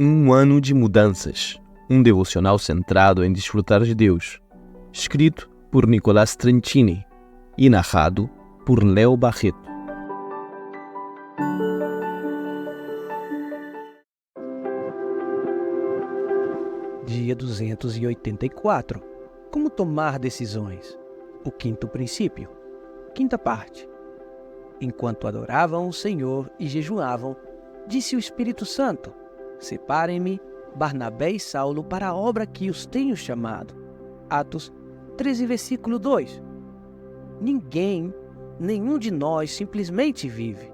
Um ano de mudanças, um devocional centrado em desfrutar de Deus, escrito por Nicolás Trenchini e narrado por Léo Barreto. Dia 284. Como tomar decisões? O quinto princípio. Quinta parte. Enquanto adoravam o Senhor e jejuavam, disse o Espírito Santo: Separem-me, Barnabé e Saulo, para a obra que os tenho chamado. Atos 13, versículo 2. Nenhum de nós simplesmente vive.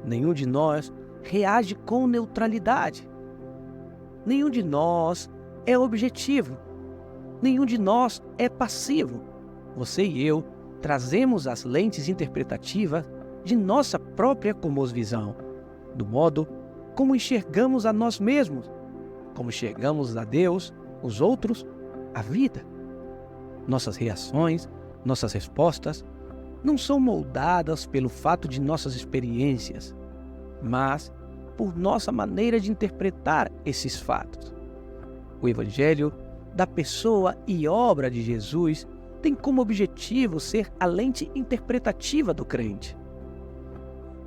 Nenhum de nós reage com neutralidade. Nenhum de nós é objetivo. Nenhum de nós é passivo. Você e eu trazemos as lentes interpretativas de nossa própria cosmovisão, do modo como enxergamos a nós mesmos, como enxergamos a Deus, os outros, a vida. Nossas reações, nossas respostas não são moldadas pelo fato de nossas experiências, mas por nossa maneira de interpretar esses fatos. O Evangelho da pessoa e obra de Jesus tem como objetivo ser a lente interpretativa do crente.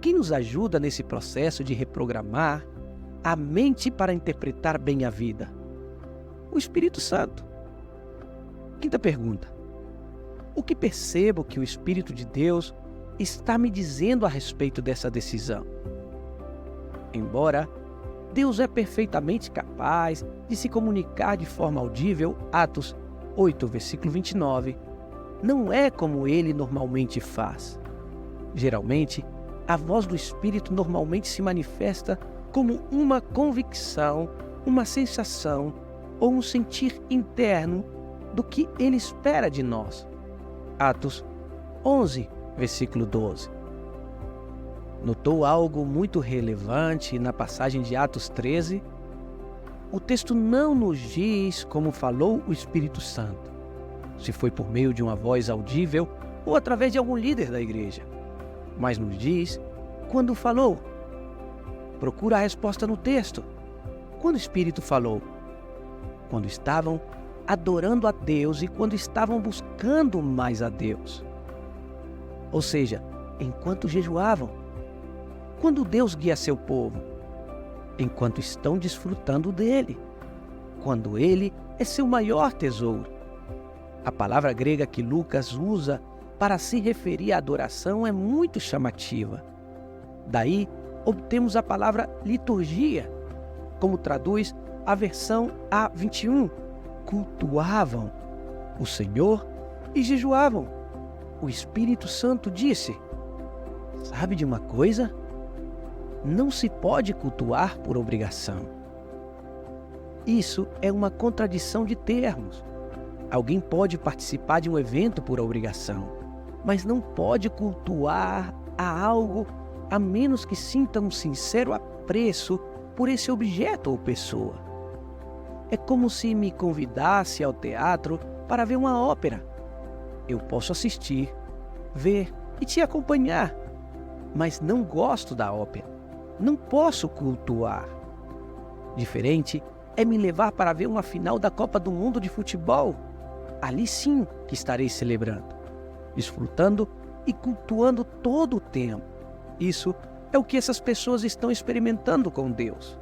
Quem nos ajuda nesse processo de reprogramar a mente para interpretar bem a vida? O Espírito Santo. Quinta pergunta. O que percebo que o Espírito de Deus está me dizendo a respeito dessa decisão? Embora Deus é perfeitamente capaz de se comunicar de forma audível, Atos 8, versículo 29, não é como ele normalmente faz. Geralmente, a voz do Espírito normalmente se manifesta como uma convicção, uma sensação ou um sentir interno do que ele espera de nós. Atos 11, versículo 12. Notou algo muito relevante na passagem de Atos 13? O texto não nos diz como falou o Espírito Santo, se foi por meio de uma voz audível ou através de algum líder da igreja, mas nos diz quando falou. Procura a resposta no texto. Quando o Espírito falou? Quando estavam adorando a Deus e quando estavam buscando mais a Deus. Ou seja, enquanto jejuavam. Quando Deus guia seu povo? Enquanto estão desfrutando dele. Quando ele é seu maior tesouro. A palavra grega que Lucas usa para se referir à adoração é muito chamativa. Daí, obtemos a palavra liturgia, como traduz a versão A21. Cultuavam o Senhor e jejuavam. O Espírito Santo disse: Sabe de uma coisa? Não se pode cultuar por obrigação. Isso é uma contradição de termos. Alguém pode participar de um evento por obrigação, mas não pode cultuar a algo a menos que sinta um sincero apreço por esse objeto ou pessoa. É como se me convidasse ao teatro para ver uma ópera. Eu posso assistir, ver e te acompanhar, mas não gosto da ópera. Não posso cultuar. Diferente é me levar para ver uma final da Copa do Mundo de futebol. Ali sim que estarei celebrando, desfrutando e cultuando todo o tempo. Isso é o que essas pessoas estão experimentando com Deus.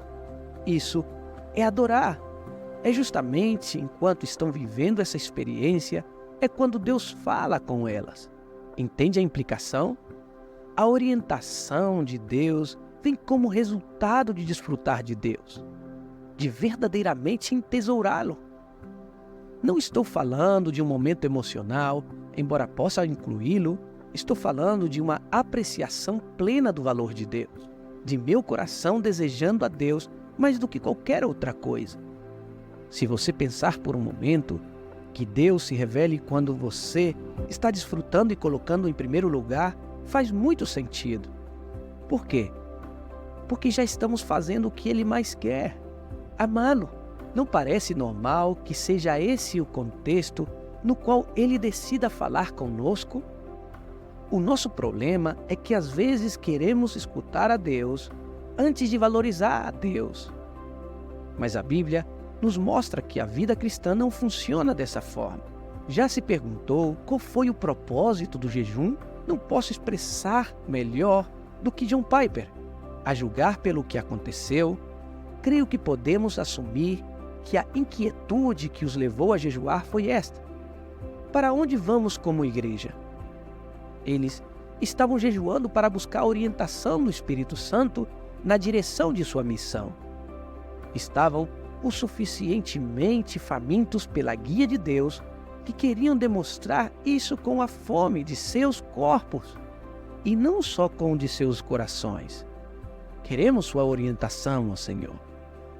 Isso é adorar. É justamente enquanto estão vivendo essa experiência, é quando Deus fala com elas. Entende a implicação? A orientação de Deus vem como resultado de desfrutar de Deus, de verdadeiramente entesourá-lo. Não estou falando de um momento emocional, embora possa incluí-lo. Estou falando de uma apreciação plena do valor de Deus, de meu coração desejando a Deus mais do que qualquer outra coisa. Se você pensar por um momento que Deus se revele quando você está desfrutando e colocando em primeiro lugar, faz muito sentido. Por quê? Porque já estamos fazendo o que Ele mais quer, amá-lo. Não parece normal que seja esse o contexto no qual Ele decida falar conosco? O nosso problema é que às vezes queremos escutar a Deus antes de valorizar a Deus. Mas a Bíblia nos mostra que a vida cristã não funciona dessa forma. Já se perguntou qual foi o propósito do jejum? Não posso expressar melhor do que John Piper. A julgar pelo que aconteceu, creio que podemos assumir que a inquietude que os levou a jejuar foi esta: para onde vamos como igreja? Eles estavam jejuando para buscar orientação do Espírito Santo na direção de sua missão. Estavam o suficientemente famintos pela guia de Deus que queriam demonstrar isso com a fome de seus corpos e não só com o de seus corações. Queremos sua orientação, ó Senhor.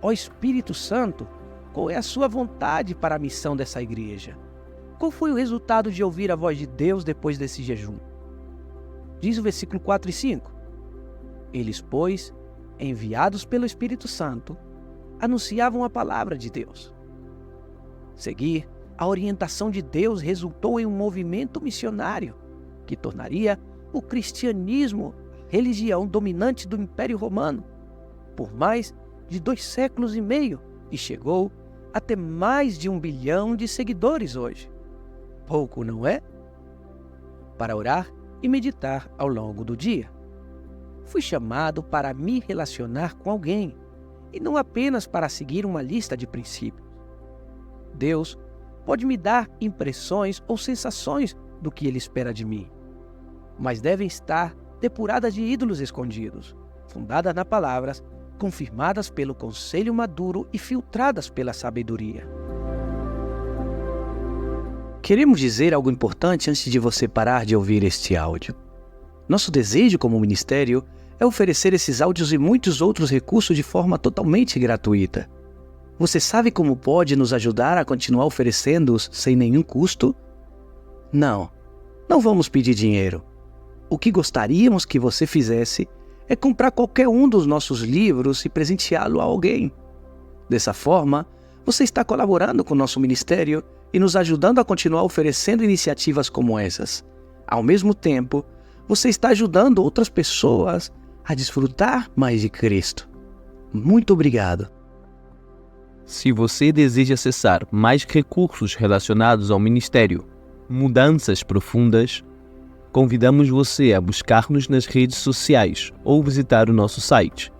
Ó Espírito Santo, qual é a sua vontade para a missão dessa igreja? Qual foi o resultado de ouvir a voz de Deus depois desse jejum? Diz o versículo 4 e 5. Eles, pois, enviados pelo Espírito Santo, anunciavam a palavra de Deus. Seguir a orientação de Deus resultou em um movimento missionário que tornaria o cristianismo a religião dominante do Império Romano por mais de 2 séculos e meio e chegou a ter mais de 1 bilhão de seguidores hoje. Pouco, não é? Para orar e meditar ao longo do dia. Fui chamado para me relacionar com alguém e não apenas para seguir uma lista de princípios. Deus pode me dar impressões ou sensações do que Ele espera de mim, mas devem estar depuradas de ídolos escondidos, fundadas na palavras, confirmadas pelo conselho maduro e filtradas pela sabedoria. Queremos dizer algo importante antes de você parar de ouvir este áudio. Nosso desejo como ministério é oferecer esses áudios e muitos outros recursos de forma totalmente gratuita. Você sabe como pode nos ajudar a continuar oferecendo-os sem nenhum custo? Não vamos pedir dinheiro. O que gostaríamos que você fizesse é comprar qualquer um dos nossos livros e presenteá-lo a alguém. Dessa forma, você está colaborando com o nosso ministério e nos ajudando a continuar oferecendo iniciativas como essas. Ao mesmo tempo, você está ajudando outras pessoas a desfrutar mais de Cristo. Muito obrigado. Se você deseja acessar mais recursos relacionados ao ministério Mudanças Profundas, convidamos você a buscar-nos nas redes sociais ou visitar o nosso site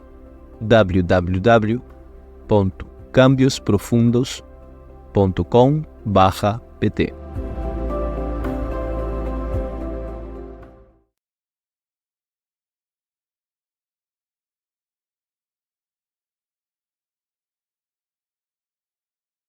www.cambiosprofundos.com/pt.